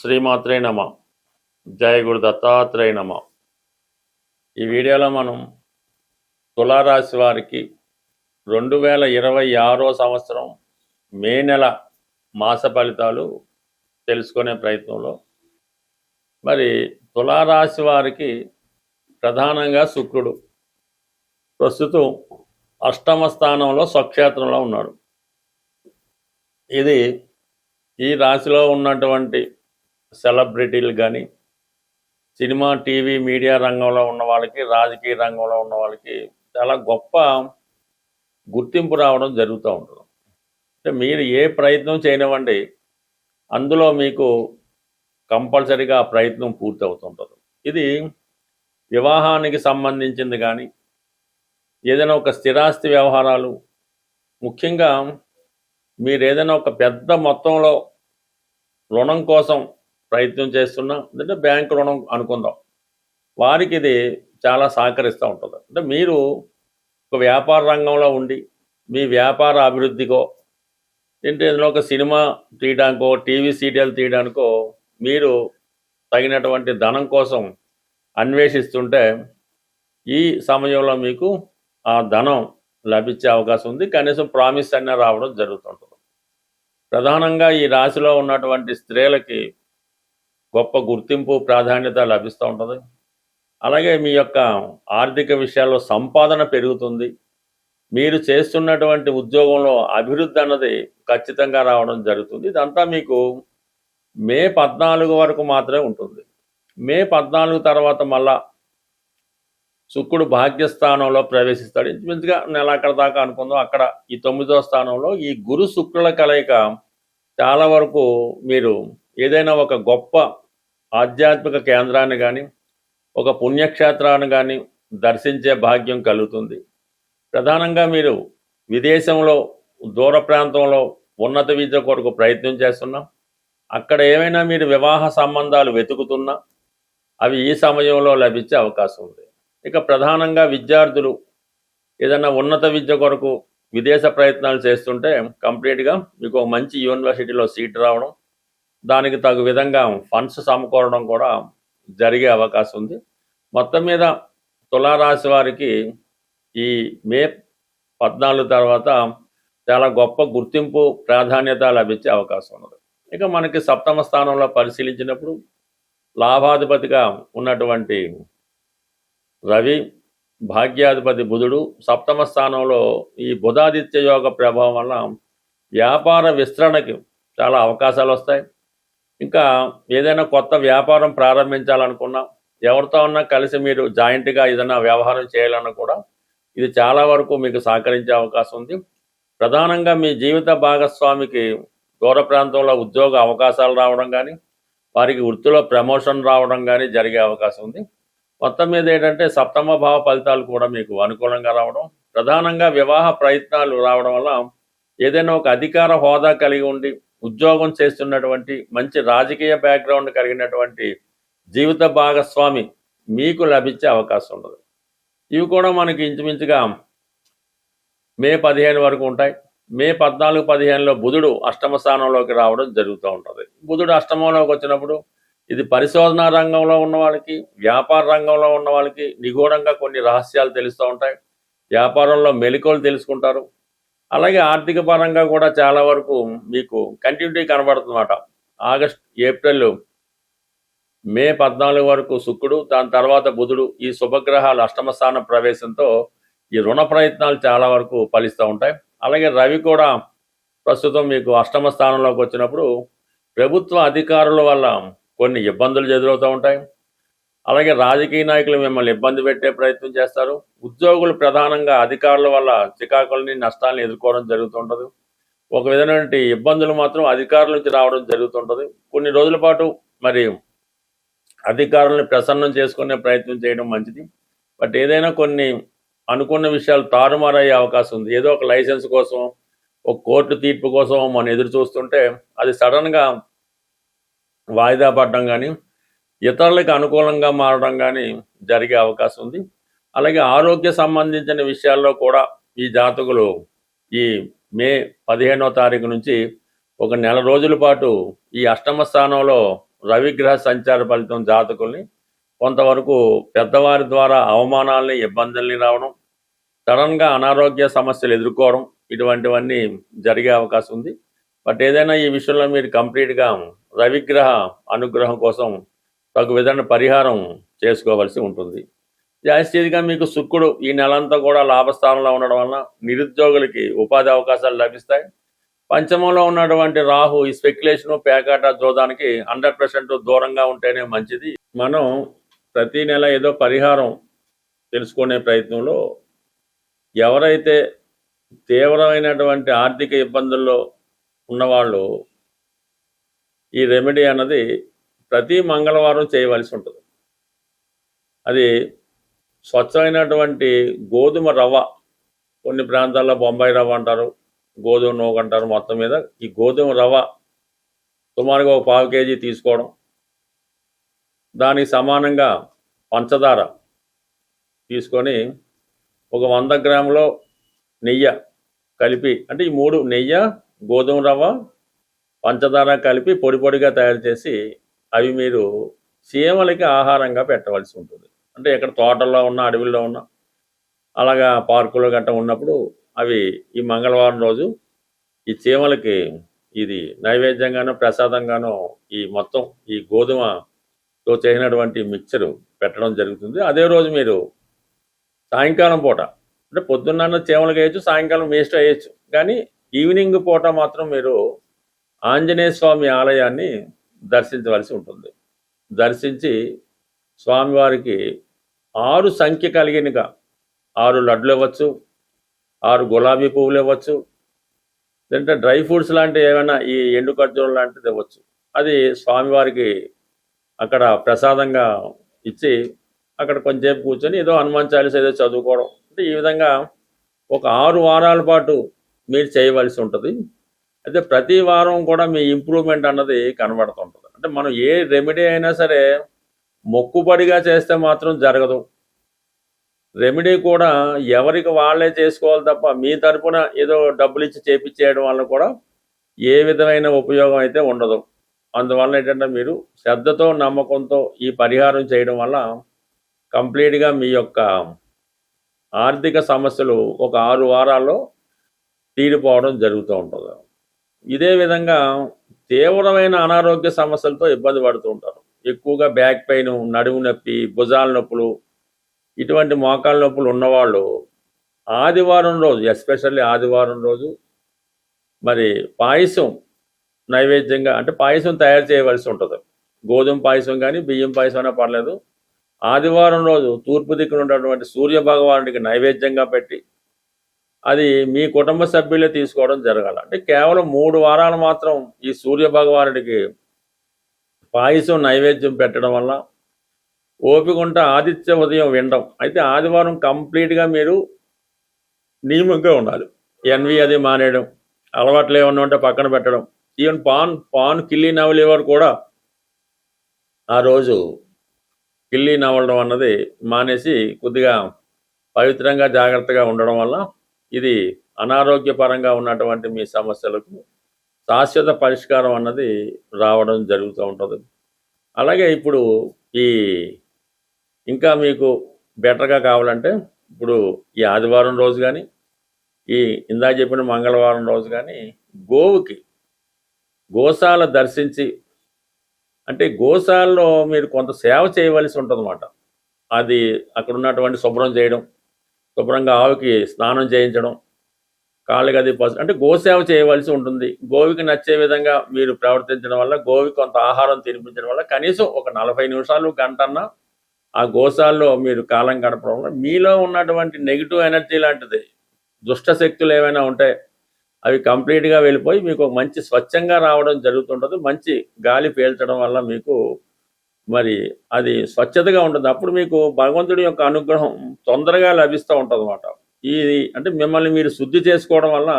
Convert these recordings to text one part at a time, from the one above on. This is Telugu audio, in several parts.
శ్రీమాత్రే నమ. జయ గురు దత్తాత్రేయ నమ. ఈ వీడియోలో మనం తులారాశి వారికి 2026 సంవత్సరం మే నెల మాస ఫలితాలు తెలుసుకునే ప్రయత్నంలో మరి తులారాశి వారికి ప్రధానంగా శుక్రుడు ప్రస్తుతం అష్టమ స్థానంలో స్వక్షేత్రంలో ఉన్నాడు. ఇది ఈ రాశిలో ఉన్నటువంటి సెలబ్రిటీలు కానీ, సినిమా టీవీ మీడియా రంగంలో ఉన్న వాళ్ళకి, రాజకీయ రంగంలో ఉన్న వాళ్ళకి చాలా గొప్ప గుర్తింపు రావడం జరుగుతూ ఉంటుంది. అంటే మీరు ఏ ప్రయత్నం చేయనివ్వండి, అందులో మీకు కంపల్సరీగా ఆ ప్రయత్నం పూర్తి అవుతుంటుంది. ఇది వివాహానికి సంబంధించింది కానీ, ఏదైనా ఒక స్థిరాస్తి వ్యవహారాలు, ముఖ్యంగా మీరు ఏదైనా ఒక పెద్ద మొత్తంలో రుణం కోసం ప్రయత్నం చేస్తున్నా, అంటే బ్యాంకు రుణం అనుకుందాం, వారికి ఇది చాలా సహకరిస్తూ ఉంటుంది. అంటే మీరు ఒక వ్యాపార రంగంలో ఉండి మీ వ్యాపార అభివృద్ధికో, అంటే ఇందులో ఒక సినిమా తీయడానికో, టీవీ సీరియల్ తీయడానికో మీరు తగినటువంటి ధనం కోసం అన్వేషిస్తుంటే ఈ సమయంలో మీకు ఆ ధనం లభించే అవకాశం ఉంది. కనీసం ప్రామిస్ అయినా రావడం జరుగుతుంటుంది. ప్రధానంగా ఈ రాశిలో ఉన్నటువంటి స్త్రీలకి గొప్ప గుర్తింపు, ప్రాధాన్యత లభిస్తూ ఉంటుంది. అలాగే మీ యొక్క ఆర్థిక విషయాల్లో సంపాదన పెరుగుతుంది. మీరు చేస్తున్నటువంటి ఉద్యోగంలో అభివృద్ధి అన్నది ఖచ్చితంగా రావడం జరుగుతుంది. ఇదంతా మీకు మే 14 వరకు మాత్రమే ఉంటుంది. మే 14 తర్వాత మళ్ళా శుక్రుడు భాగ్యస్థానంలో ప్రవేశిస్తాడు. ఇంచుమించుగా నెలాఖరు దాకా అనుకుందాం. అక్కడ ఈ 9వ స్థానంలో ఈ గురు శుక్రుల కలయిక చాలా వరకు మీరు ఏదైనా ఒక గొప్ప ఆధ్యాత్మిక కేంద్రాన్ని కానీ, ఒక పుణ్యక్షేత్రాన్ని కానీ దర్శించే భాగ్యం కలుగుతుంది. ప్రధానంగా మీరు విదేశంలో, దూర ప్రాంతంలో ఉన్నత విద్య కొరకు ప్రయత్నం చేస్తున్నా, అక్కడ ఏమైనా మీరు వివాహ సంబంధాలు వెతుకుతున్నా అవి ఈ సమయంలో లభించే అవకాశం ఉంది. ఇక ప్రధానంగా విద్యార్థులు ఏదైనా ఉన్నత విద్య కొరకు విదేశ ప్రయత్నాలు చేస్తుంటే కంప్లీట్గా మీకు ఒక మంచి యూనివర్సిటీలో సీట్ రావడం, దానికి తగు విధంగా ఫండ్స్ సమకూరడం కూడా జరిగే అవకాశం ఉంది. మొత్తం మీద తులారాశి వారికి ఈ మే 14 తర్వాత చాలా గొప్ప గుర్తింపు, ప్రాధాన్యత లభించే అవకాశం ఉన్నది. ఇక మనకి సప్తమ స్థానంలో పరిశీలించినప్పుడు లాభాధిపతిగా ఉన్నటువంటి రవి, భాగ్యాధిపతి బుధుడు సప్తమ స్థానంలో ఈ బుధాదిత్య యోగ ప్రభావం వల్ల వ్యాపార విస్తరణకి చాలా అవకాశాలు వస్తాయి. ఇంకా ఏదైనా కొత్త వ్యాపారం ప్రారంభించాలనుకున్నా, ఎవరితో ఉన్నా కలిసి మీరు జాయింట్గా ఏదైనా వ్యవహారం చేయాలన్నా కూడా ఇది చాలా వరకు మీకు సహకరించే అవకాశం ఉంది. ప్రధానంగా మీ జీవిత భాగస్వామికి దూర ప్రాంతంలో ఉద్యోగ అవకాశాలు రావడం కానీ, వారికి వృత్తిలో ప్రమోషన్ రావడం కానీ జరిగే అవకాశం ఉంది. మొత్తం మీద ఏంటంటే సప్తమ భావ ఫలితాలు కూడా మీకు అనుకూలంగా రావడం, ప్రధానంగా వివాహ ప్రయత్నాలు రావడం వల్ల ఏదైనా ఒక అధికార హోదా కలిగి ఉండి ఉద్యోగం చేస్తున్నటువంటి, మంచి రాజకీయ బ్యాక్గ్రౌండ్ కలిగినటువంటి జీవిత భాగస్వామి మీకు లభించే అవకాశం ఉండదు. ఇవి కూడా మనకి ఇంచుమించుగా మే 15 వరకు ఉంటాయి. మే 14-15లో బుధుడు అష్టమ స్థానంలోకి రావడం జరుగుతూ ఉంటుంది. బుధుడు అష్టమంలోకి వచ్చినప్పుడు ఇది పరిశోధనా రంగంలో ఉన్న వాళ్ళకి, వ్యాపార రంగంలో ఉన్న వాళ్ళకి నిగూఢంగా కొన్ని రహస్యాలు తెలుస్తూ ఉంటాయి. వ్యాపారంలో మెలకువలు తెలుసుకుంటారు. అలాగే ఆర్థిక పరంగా కూడా చాలా వరకు మీకు కంటిన్యూటీ కనబడుతుందన్నమాట. ఆగస్ట్, ఏప్రిల్, మే 14 వరకు శుక్రుడు, దాని తర్వాత బుధుడు, ఈ శుభగ్రహాలు అష్టమ స్థాన ప్రవేశంతో ఈ రుణ ప్రయత్నాలు చాలా వరకు ఫలిస్తూ ఉంటాయి. అలాగే రవి కూడా ప్రస్తుతం మీకు అష్టమ స్థానంలోకి వచ్చినప్పుడు ప్రభుత్వ అధికారుల వల్ల కొన్ని ఇబ్బందులు ఎదురవుతూ ఉంటాయి. అలాగే రాజకీయ నాయకులు మిమ్మల్ని ఇబ్బంది పెట్టే ప్రయత్నం చేస్తారు. ఉద్యోగులు ప్రధానంగా అధికారుల వల్ల చికాకుల్ని, నష్టాలను ఎదుర్కోవడం జరుగుతుంటుంది. ఒక విధమైన ఇబ్బందులు మాత్రం అధికారుల నుంచి రావడం జరుగుతుంటుంది. కొన్ని రోజుల పాటు మరి అధికారులను ప్రసన్నం చేసుకునే ప్రయత్నం చేయడం మంచిది. బట్ ఏదైనా కొన్ని అనుకున్న విషయాలు తారుమారయ్యే అవకాశం ఉంది. ఏదో ఒక లైసెన్స్ కోసం, ఒక కోర్టు తీర్పు కోసం మనం ఎదురు చూస్తుంటే అది సడన్గా వాయిదా పడడం కానీ, ఇతరులకు అనుకూలంగా మారడం కానీ జరిగే అవకాశం ఉంది. అలాగే ఆరోగ్య సంబంధించిన విషయాల్లో కూడా ఈ జాతకులు ఈ మే 15వ తారీఖు నుంచి ఒక నెల రోజుల పాటు ఈ అష్టమ స్థానంలో రవిగ్రహ సంచార ఫలితం జాతకుల్ని కొంతవరకు పెద్దవారి ద్వారా అవమానాలని ఇబ్బందుల్ని రావడం, సడన్గా అనారోగ్య సమస్యలు ఎదుర్కోవడం, ఇటువంటివన్నీ జరిగే అవకాశం ఉంది. బట్ ఏదైనా ఈ విషయంలో మీరు కంప్లీట్గా రవిగ్రహ అనుగ్రహం కోసం తగు విధమైన పరిహారం చేసుకోవలసి ఉంటుంది. జాస్తిగా మీకు శుక్రుడు ఈ నెలంతా కూడా లాభస్థానంలో ఉండడం వలన నిరుద్యోగులకి ఉపాధి అవకాశాలు లభిస్తాయి. పంచమంలో ఉన్నటువంటి రాహు ఈ స్పెక్యులేషన్ పేకాట జోదానికి 100% దూరంగా ఉంటేనే మంచిది. మనం ప్రతి నెల ఏదో పరిహారం తెలుసుకునే ప్రయత్నంలో ఎవరైతే తీవ్రమైనటువంటి ఆర్థిక ఇబ్బందుల్లో ఉన్నవాళ్ళు ఈ రెమెడీ అన్నది ప్రతి మంగళవారం చేయవలసి ఉంటుంది. అది స్వచ్ఛమైనటువంటి గోధుమ రవ్వ, కొన్ని ప్రాంతాల్లో బొంబాయి రవ్వ అంటారు, గోధుమ నూక అంటారు, మొత్తం మీద ఈ గోధుమ రవ్వ సుమారుగా ఒక 1/4 కేజీ తీసుకోవడం, దానికి సమానంగా పంచదార తీసుకొని ఒక 100 గ్రాములో నెయ్యి కలిపి, అంటే ఈ 3 నెయ్యి, గోధుమ రవ్వ, పంచదార కలిపి పొడి పొడిగా తయారు చేసి అవి మీరు చీమలకి ఆహారంగా పెట్టవలసి ఉంటుంది. అంటే ఎక్కడ తోటల్లో ఉన్న, అడవిలో ఉన్న, అలాగా పార్కులో గట్ట ఉన్నప్పుడు అవి ఈ మంగళవారం రోజు ఈ చీమలకి ఇది నైవేద్యంగానో ప్రసాదంగానో ఈ మొత్తం ఈ గోధుమతో చేసినటువంటి మిక్చరు పెట్టడం జరుగుతుంది. అదే రోజు మీరు సాయంకాలం పూట, అంటే పొద్దున్న చీమలకు వేయచ్చు, సాయంకాలం వేస్ట్ వేయచ్చు, కానీ ఈవినింగ్ పూట మాత్రం మీరు ఆంజనేయ స్వామి ఆలయాన్ని దర్శించవలసి ఉంటుంది. దర్శించి స్వామివారికి 6 సంఖ్య కలిగినగా 6 లడ్లు ఇవ్వచ్చు, 6 గులాబీ పువ్వులు ఇవ్వచ్చు, లేదంటే డ్రై ఫ్రూట్స్ లాంటివి ఏమైనా ఈ ఎండు ఖర్జూరం లాంటిది ఇవ్వచ్చు. అది స్వామివారికి అక్కడ ప్రసాదంగా ఇచ్చి అక్కడ కొంచెంసేపు కూర్చొని ఏదో హనుమాన్ చాలీసా ఏదో చదువుకోవడం. అంటే ఈ విధంగా ఒక 6 వారాల పాటు మీరు చేయవలసి ఉంటుంది. అయితే ప్రతి వారం కూడా మీ ఇంప్రూవ్మెంట్ అన్నది కనబడుతుంటుంది. అంటే మనం ఏ రెమెడీ అయినా సరే మొక్కుబడిగా చేస్తే మాత్రం జరగదు. రెమెడీ కూడా ఎవరికి వాళ్ళే చేసుకోవాలి తప్ప మీ తరపున ఏదో డబ్బులు ఇచ్చి చేపించేయడం వల్ల కూడా ఏ విధమైన ఉపయోగం అయితే ఉండదు. అందువల్ల ఏంటంటే మీరు శ్రద్ధతో నమ్మకంతో ఈ పరిహారం చేయడం వల్ల కంప్లీట్గా మీ యొక్క ఆర్థిక సమస్యలు ఒక 6 వారాల్లో తీరిపోవడం జరుగుతూ ఉంటుంది. ఇదే విధంగా తీవ్రమైన అనారోగ్య సమస్యలతో ఇబ్బంది పడుతూ ఉంటారు. ఎక్కువగా బ్యాక్ పెయిన్, నడుము నొప్పి, భుజాల నొప్పులు, ఇటువంటి మోకాళ్ళ నొప్పులు ఉన్నవాళ్ళు ఆదివారం రోజు, ఎస్పెషల్లీ ఆదివారం రోజు మరి పాయసం నైవేద్యంగా, అంటే పాయసం తయారు చేయవలసి ఉంటుంది. గోధుమ పాయసం కానీ బియ్యం పాయసం అయినా పర్లేదు. ఆదివారం రోజు తూర్పు దిక్కున ఉన్నటువంటి సూర్య భగవానుడికి నైవేద్యంగా పెట్టి అది మీ కుటుంబ సభ్యులే తీసుకోవడం జరగాలి. అంటే కేవలం 3 వారాలు మాత్రం ఈ సూర్య భగవానుడికి పాయసం నైవేద్యం పెట్టడం వల్ల ఓపిక ఉంటే ఆదిత్య ఉదయం వినడం. అయితే ఆదివారం కంప్లీట్గా మీరు నియమంగా ఉండాలి. ఎన్వి అది మానేయడం, అలవాట్లు ఏమన్నా ఉంటే పక్కన పెట్టడం. ఈవెన్ పాన్ కిల్లి నవలేవారు కూడా ఆ రోజు కిల్లి నవలడం అన్నది మానేసి కొద్దిగా పవిత్రంగా జాగ్రత్తగా ఉండడం వల్ల ఇది అనారోగ్యపరంగా ఉన్నటువంటి మీ సమస్యలకు శాశ్వత పరిష్కారం అన్నది రావడం జరుగుతూ ఉంటుంది. అలాగే ఇప్పుడు ఈ ఇంకా మీకు బెటర్గా కావాలంటే ఇప్పుడు ఈ ఆదివారం రోజు కానీ ఈ ఇందాక చెప్పిన మంగళవారం రోజు కానీ గోవుకి గోశాల దర్శించి, అంటే గోశాలలో మీరు కొంత సేవ చేయవలసి ఉంటుందన్నమాట. అది అక్కడ ఉన్నటువంటి శుభ్రం చేయడం, శుభ్రంగా ఆవుకి స్నానం చేయించడం, కాళ్ళకి అది అంటే గోసేవ చేయవలసి ఉంటుంది. గోవికి నచ్చే విధంగా మీరు ప్రవర్తించడం వల్ల, గోవికి కొంత ఆహారం తినిపించడం వల్ల కనీసం ఒక 40 నిమిషాలు, గంటన్నా ఆ గోశాలలో మీరు కాలం గడపడం వల్ల మీలో ఉన్నటువంటి నెగిటివ్ ఎనర్జీ లాంటిది, దుష్ట శక్తులు ఏమైనా ఉంటే అవి కంప్లీట్గా వెళ్ళిపోయి మీకు ఒక మంచి స్వచ్ఛంగా రావడం జరుగుతుంటుంది. మంచి గాలి పీల్చడం వల్ల మీకు మరి అది స్వచ్ఛతగా ఉంటుంది. అప్పుడు మీకు భగవంతుడి యొక్క అనుగ్రహం తొందరగా లభిస్తూ ఉంటుంది అన్నమాట. ఇది అంటే మిమ్మల్ని మీరు శుద్ధి చేసుకోవడం వల్ల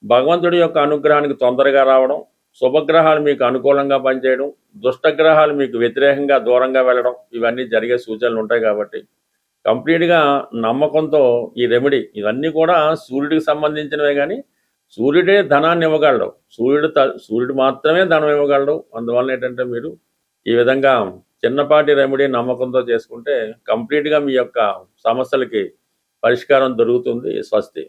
భగవంతుడి యొక్క అనుగ్రహానికి తొందరగా రావడం, శుభగ్రహాలు మీకు అనుకూలంగా పనిచేయడం, దుష్టగ్రహాలు మీకు వ్యతిరేకంగా దూరంగా వెళ్ళడం, ఇవన్నీ జరిగే సూచనలు ఉంటాయి. కాబట్టి కంప్లీట్గా నమ్మకంతో ఈ రెమెడీ, ఇవన్నీ కూడా సూర్యుడికి సంబంధించినవే, కానీ సూర్యుడే ధనాన్ని ఇవ్వగలడు, సూర్యుడు మాత్రమే ధనం ఇవ్వగలడు. అందువల్ల ఏంటంటే మీరు ఈ విధంగా చిన్నపాటి రెమెడీ నమ్మకంతో చేసుకుంటే కంప్లీట్గా మీ యొక్క సమస్యలకి పరిష్కారం దొరుకుతుంది. స్వస్తి.